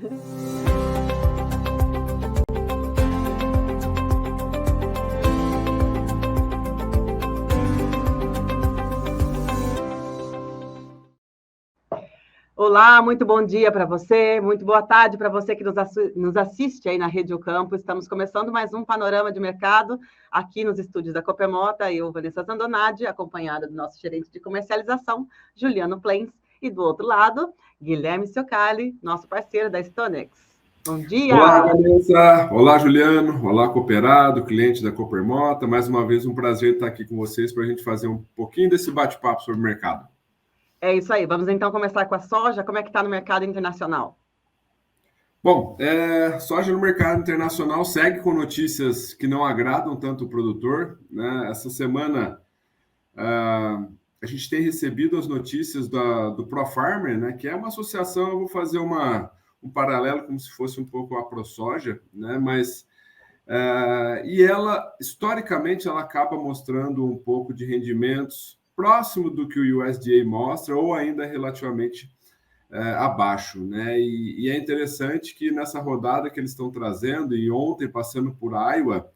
Olá, muito bom dia para você, muito boa tarde para você que nos assiste aí na Rede O Campo. Estamos começando mais um panorama de mercado aqui nos estúdios da Coppermota. Eu, Vanessa Zandonati, acompanhada do nosso gerente de comercialização, Juliano Plens, e do outro lado, Guilherme Ciocali, nosso parceiro da Stonex. Bom dia! Olá, Vanessa! Olá, Juliano! Olá, cooperado, cliente da Coppermota. Mais uma vez, um prazer estar aqui com vocês para a gente fazer um pouquinho desse bate-papo sobre o mercado. É isso aí. Vamos então começar com a soja. Como é que está no mercado internacional? Bom, soja no mercado internacional segue com notícias que não agradam tanto o produtor, né? Essa semana a gente tem recebido as notícias do ProFarmer, né? Que é uma associação, eu vou fazer um paralelo como se fosse um pouco a ProSoja, né? Mas e ela, historicamente, ela acaba mostrando um pouco de rendimentos próximo do que o USDA mostra ou ainda relativamente abaixo, né? E é interessante que nessa rodada que eles estão trazendo, e ontem passando por Iowa,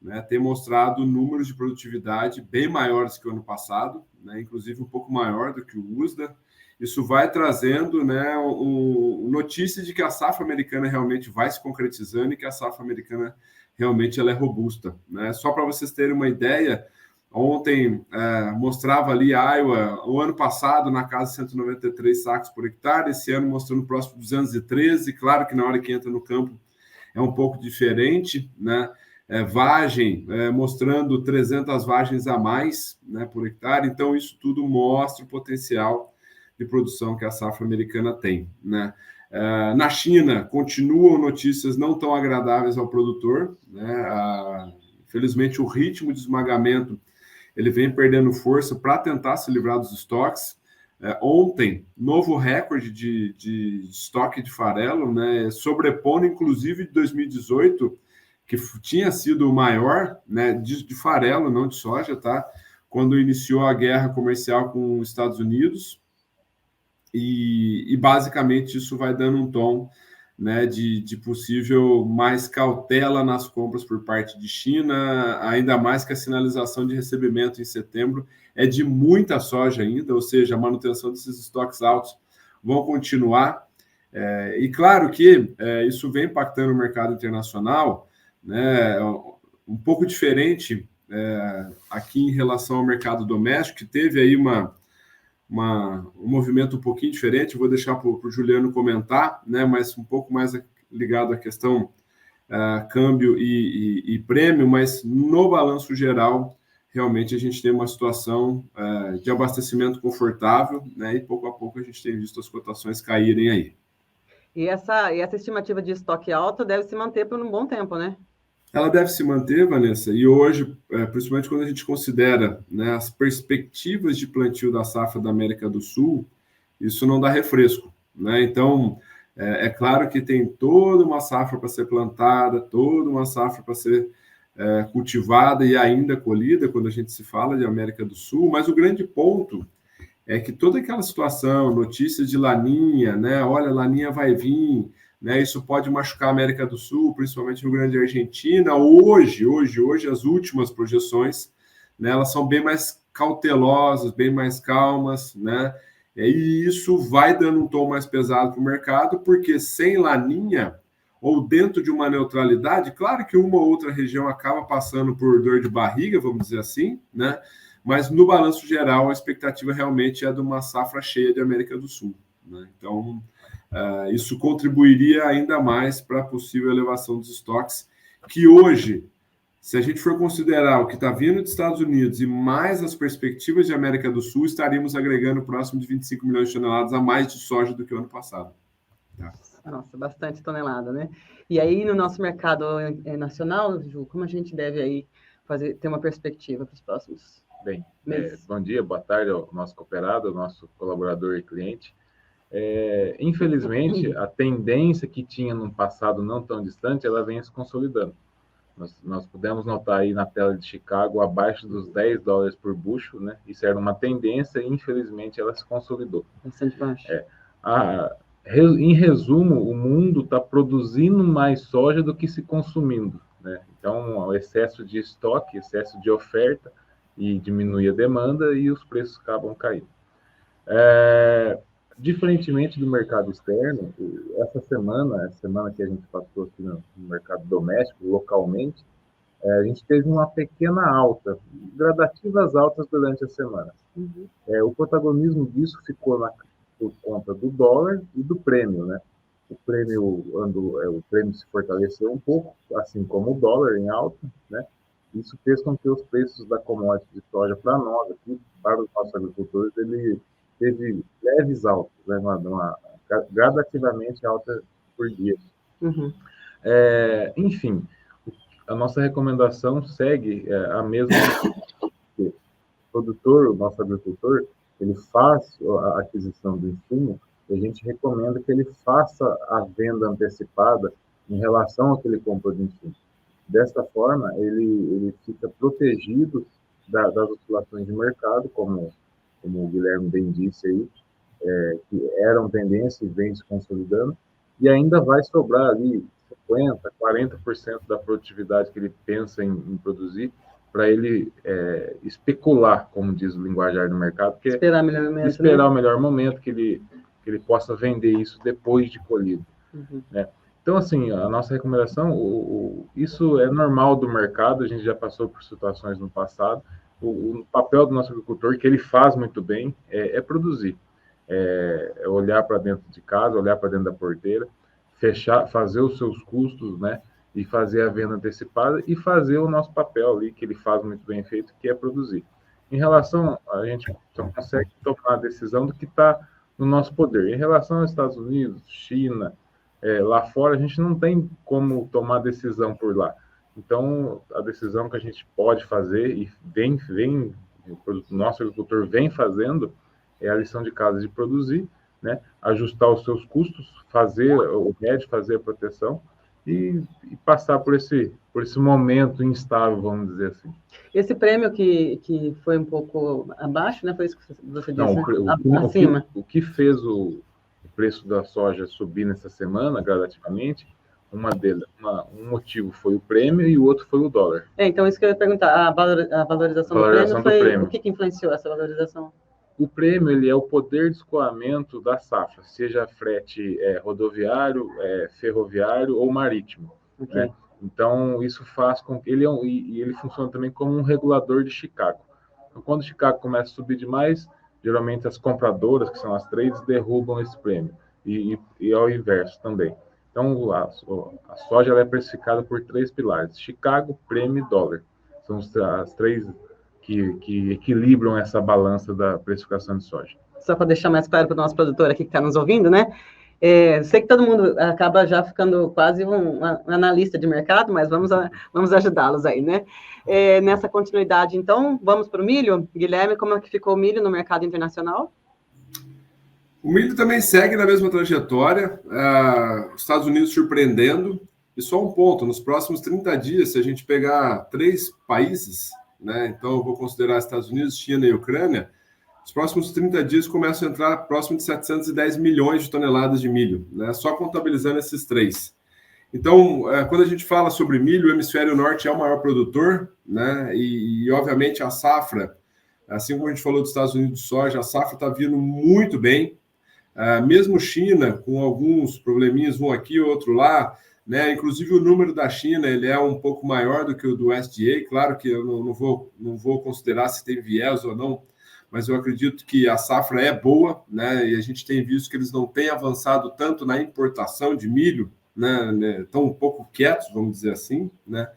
né, tem mostrado números de produtividade bem maiores que o ano passado, né, inclusive um pouco maior do que o USDA. Isso vai trazendo, né, notícia de que a safra americana realmente vai se concretizando e que a safra americana realmente ela é robusta, né? Só para vocês terem uma ideia, ontem mostrava ali Iowa, o ano passado, na casa de 193 sacos por hectare, esse ano mostrando próximo de 213, claro que na hora que entra no campo é um pouco diferente, né? Vagem, mostrando 300 vagens a mais, né, por hectare, então isso tudo mostra o potencial de produção que a safra americana tem, né? Na China, continuam notícias não tão agradáveis ao produtor, né? Infelizmente, o ritmo de esmagamento ele vem perdendo força para tentar se livrar dos estoques. Ontem, novo recorde de estoque de farelo, né, sobrepondo inclusive de 2018, que tinha sido o maior, né, de farelo, não de soja, tá? Quando iniciou a guerra comercial com os Estados Unidos. E basicamente isso vai dando um tom, né, de possível mais cautela nas compras por parte de China, ainda mais que a sinalização de recebimento em setembro é de muita soja ainda, ou seja, a manutenção desses estoques altos vão continuar. E claro que isso vem impactando o mercado internacional, né, um pouco diferente aqui em relação ao mercado doméstico, que teve aí um movimento um pouquinho diferente, vou deixar para o Juliano comentar, né, mas um pouco mais ligado à questão câmbio e prêmio, mas no balanço geral, realmente a gente tem uma situação de abastecimento confortável, né, e pouco a pouco a gente tem visto as cotações caírem aí. E essa estimativa de estoque alto deve se manter por um bom tempo, né? Ela deve se manter, Vanessa, e hoje, principalmente quando a gente considera, né, as perspectivas de plantio da safra da América do Sul, isso não dá refresco, né? Então, é claro que tem toda uma safra para ser plantada, toda uma safra para ser cultivada e ainda colhida, quando a gente se fala de América do Sul, mas o grande ponto é que toda aquela situação, notícias de Laninha, né? Olha, Laninha vai vir, né? Isso pode machucar a América do Sul, principalmente no Grande Argentina. Hoje, as últimas projeções, né? Elas são bem mais cautelosas, bem mais calmas, né? E isso vai dando um tom mais pesado para o mercado, porque sem Laninha, ou dentro de uma neutralidade, claro que uma ou outra região acaba passando por dor de barriga, vamos dizer assim, né? Mas no balanço geral, a expectativa realmente é de uma safra cheia de América do Sul, né? Então, isso contribuiria ainda mais para a possível elevação dos estoques, que hoje, se a gente for considerar o que está vindo dos Estados Unidos e mais as perspectivas de América do Sul, estaríamos agregando próximo de 25 milhões de toneladas a mais de soja do que o ano passado. Tá? Nossa, bastante tonelada, né? E aí, no nosso mercado nacional, Ju, como a gente deve aí ter uma perspectiva para os próximos meses? Bom dia, boa tarde ao nosso cooperado, ao nosso colaborador e cliente. Infelizmente, a tendência que tinha no passado não tão distante, ela vem se consolidando. Nós pudemos notar aí na tela de Chicago abaixo dos $10 por bushel, né? Isso era uma tendência e, infelizmente, ela se consolidou. Bastante baixo. Em resumo, o mundo está produzindo mais soja do que se consumindo, né? Então, o excesso de estoque, excesso de oferta, e diminui a demanda e os preços acabam caindo. Diferentemente do mercado externo, essa semana, a semana que a gente passou aqui no mercado doméstico, localmente, a gente teve uma pequena alta, gradativas altas durante a semana. O protagonismo disso ficou por conta do dólar e do prêmio, né? O prêmio se fortaleceu um pouco, assim como o dólar em alta, né? Isso fez com que os preços da commodity de soja para nós aqui, para os nossos agricultores, ele teve leves altas, né? Gradativamente alta por dia. Enfim, a nossa recomendação segue a mesma. O produtor, o nosso agricultor, ele faz a aquisição do insumo e a gente recomenda que ele faça a venda antecipada em relação ao que ele comprou de insumo. Desta forma, ele fica protegido das oscilações de mercado, como o Guilherme bem disse aí, que eram tendência e vem se consolidando, e ainda vai sobrar ali 50%, 40% da produtividade que ele pensa em produzir para ele especular, como diz o linguajar do mercado, que esperar o melhor momento, esperar o melhor momento que ele possa vender isso depois de colhido. Né? Então, assim, a nossa recomendação, isso é normal do mercado, a gente já passou por situações no passado, o papel do nosso agricultor, que ele faz muito bem, é produzir. É olhar para dentro de casa, olhar para dentro da porteira, fazer os seus custos, né? E fazer a venda antecipada e fazer o nosso papel ali, que ele faz muito bem feito, que é produzir. Em relação, a gente só consegue tomar a decisão do que está no nosso poder. Em relação aos Estados Unidos, China, lá fora, a gente não tem como tomar decisão por lá. Então, a decisão que a gente pode fazer, e o nosso agricultor vem fazendo, é a lição de casa de produzir, né? Ajustar os seus custos, fazer o hedge, fazer a proteção e passar por esse momento instável, vamos dizer assim. Esse prêmio que foi um pouco abaixo, né? Foi isso que você disse, não, né? Acima. O que fez o preço da soja subir nessa semana, gradativamente, um motivo foi o prêmio e o outro foi o dólar. Então, isso que eu ia perguntar, a valorização do prêmio, o que influenciou essa valorização? O prêmio ele é o poder de escoamento da safra, seja frete rodoviário, ferroviário ou marítimo. Okay. Né? Então, isso faz com que ele funciona também como um regulador de Chicago. Então, quando Chicago começa a subir demais, geralmente as compradoras, que são as trades, derrubam esse prêmio. E ao inverso também. Então, a soja ela é precificada por 3 pilares: Chicago, prêmio e dólar. São as 3 que equilibram essa balança da precificação de soja. Só para deixar mais claro para o nosso produtor aqui que está nos ouvindo, né? Sei que todo mundo acaba já ficando quase um analista de mercado, mas vamos ajudá-los aí, né? Nessa continuidade, então, vamos para o milho. Guilherme, como é que ficou o milho no mercado internacional? O milho também segue na mesma trajetória, os Estados Unidos surpreendendo, e só um ponto, nos próximos 30 dias, se a gente pegar 3 países, né, então eu vou considerar Estados Unidos, China e Ucrânia, os próximos 30 dias começam a entrar próximo de 710 milhões de toneladas de milho, né, só contabilizando esses 3. Então, quando a gente fala sobre milho, o hemisfério norte é o maior produtor, né, e obviamente a safra, assim como a gente falou dos Estados Unidos de soja, a safra está vindo muito bem. Mesmo China, com alguns probleminhas, um aqui, outro lá, né? Inclusive o número da China ele é um pouco maior do que o do USDA. Claro que eu não vou considerar se tem viés ou não, mas eu acredito que a safra é boa, né? E a gente tem visto que eles não têm avançado tanto na importação de milho, né? Estão um pouco quietos, vamos dizer assim, né?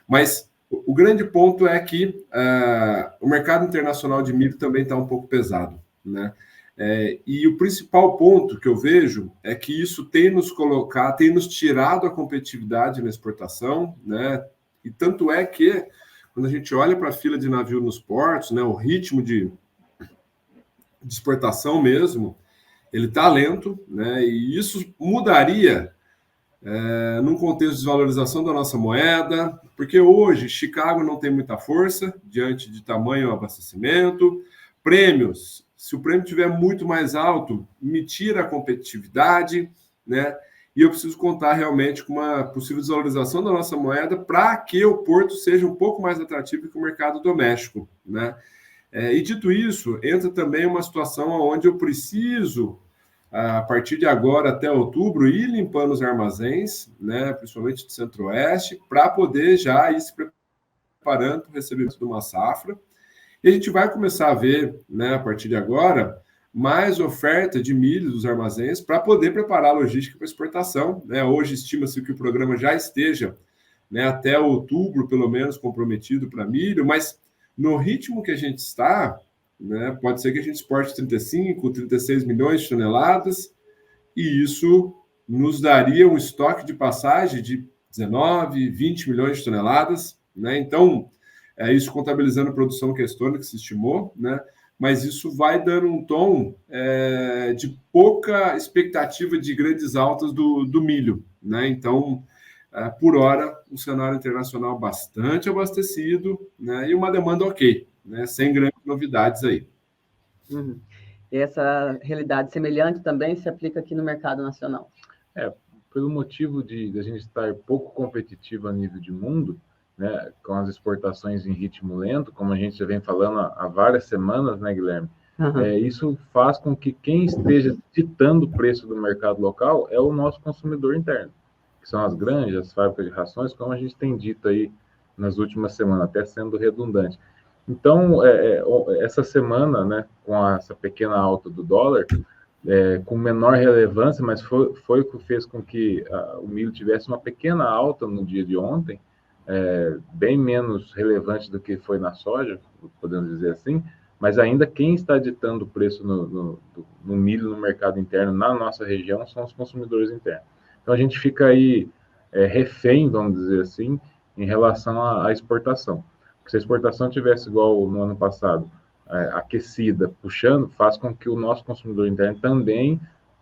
Mas o grande ponto é que o mercado internacional de milho também está um pouco pesado, né? E o principal ponto que eu vejo é que isso tem nos tirado a competitividade na exportação, né? E tanto é que, quando a gente olha para a fila de navio nos portos, né, o ritmo de exportação mesmo, ele está lento, né? E isso mudaria num contexto de desvalorização da nossa moeda, porque hoje Chicago não tem muita força diante de tamanho abastecimento, prêmios Se o prêmio estiver muito mais alto, me tira a competitividade, né? E eu preciso contar realmente com uma possível desvalorização da nossa moeda para que o porto seja um pouco mais atrativo que o mercado doméstico, né? E dito isso, entra também uma situação onde eu preciso, a partir de agora até outubro, ir limpando os armazéns, né, principalmente do Centro-Oeste, para poder já ir se preparando para o recebimento de uma safra. E a gente vai começar a ver, né, a partir de agora, mais oferta de milho dos armazéns para poder preparar a logística para exportação, né? Hoje estima-se que o programa já esteja, né, até outubro, pelo menos, comprometido para milho, mas no ritmo que a gente está, né, pode ser que a gente exporte 35, 36 milhões de toneladas, e isso nos daria um estoque de passagem de 19, 20 milhões de toneladas, né? Então, isso contabilizando a produção que se estimou, né? Mas isso vai dando um tom de pouca expectativa de grandes altas do milho, né? Então, por hora, um cenário internacional bastante abastecido, né? E uma demanda ok, né? Sem grandes novidades aí. Uhum. E essa realidade semelhante também se aplica aqui no mercado nacional? Pelo motivo de a gente estar pouco competitivo a nível de mundo, né, com as exportações em ritmo lento, como a gente já vem falando há várias semanas, né, Guilherme? Uhum. Isso faz com que quem esteja ditando o preço do mercado local é o nosso consumidor interno, que são as granjas, as fábricas de rações, como a gente tem dito aí nas últimas semanas, até sendo redundante. Então, essa semana, né, com essa pequena alta do dólar, com menor relevância, mas foi o que fez com que o milho tivesse uma pequena alta no dia de ontem, bem menos relevante do que foi na soja, podemos dizer assim, mas ainda quem está ditando o preço no milho no mercado interno, na nossa região, são os consumidores internos. Então a gente fica aí refém, vamos dizer assim, em relação à exportação. Porque se a exportação tivesse igual no ano passado, aquecida, puxando, faz com que o nosso consumidor interno também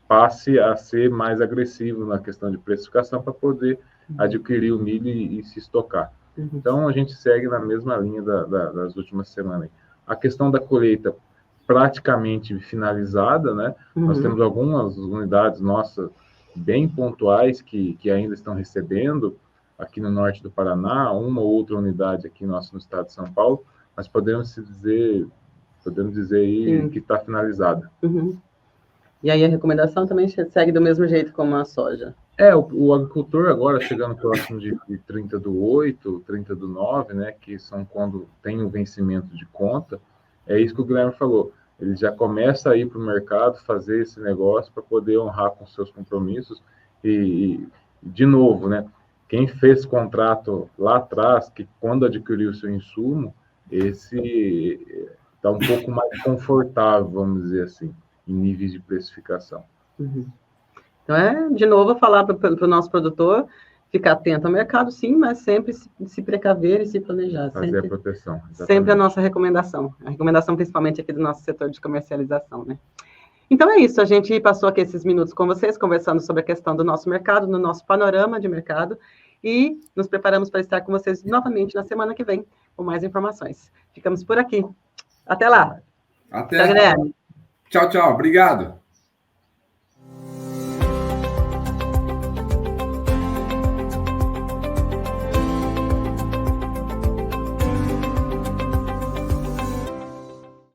passe a ser mais agressivo na questão de precificação para poder adquirir o milho e se estocar. Então, a gente segue na mesma linha das últimas semanas. A questão da colheita praticamente finalizada, né? Nós temos algumas unidades nossas bem pontuais que ainda estão recebendo, aqui no norte do Paraná, uma ou outra unidade aqui no estado de São Paulo, mas podemos dizer aí que está finalizada. E aí a recomendação também segue do mesmo jeito como a soja? O agricultor agora chegando próximo de 30/8, 30/9, né, que são quando tem o vencimento de conta, é isso que o Guilherme falou. Ele já começa a ir para o mercado, fazer esse negócio para poder honrar com seus compromissos e, de novo, né, quem fez contrato lá atrás, que quando adquiriu o seu insumo, esse está um pouco mais confortável, vamos dizer assim, em níveis de precificação. Então, de novo, falar para o nosso produtor ficar atento ao mercado, sim, mas sempre se precaver e se planejar. Fazer sempre, a proteção. Exatamente. Sempre a nossa recomendação. A recomendação principalmente aqui do nosso setor de comercialização, né? Então é isso, a gente passou aqui esses minutos com vocês, conversando sobre a questão do nosso mercado, no nosso panorama de mercado, e nos preparamos para estar com vocês novamente na semana que vem, com mais informações. Ficamos por aqui. Até lá. Até. Tchau, tchau. Obrigado.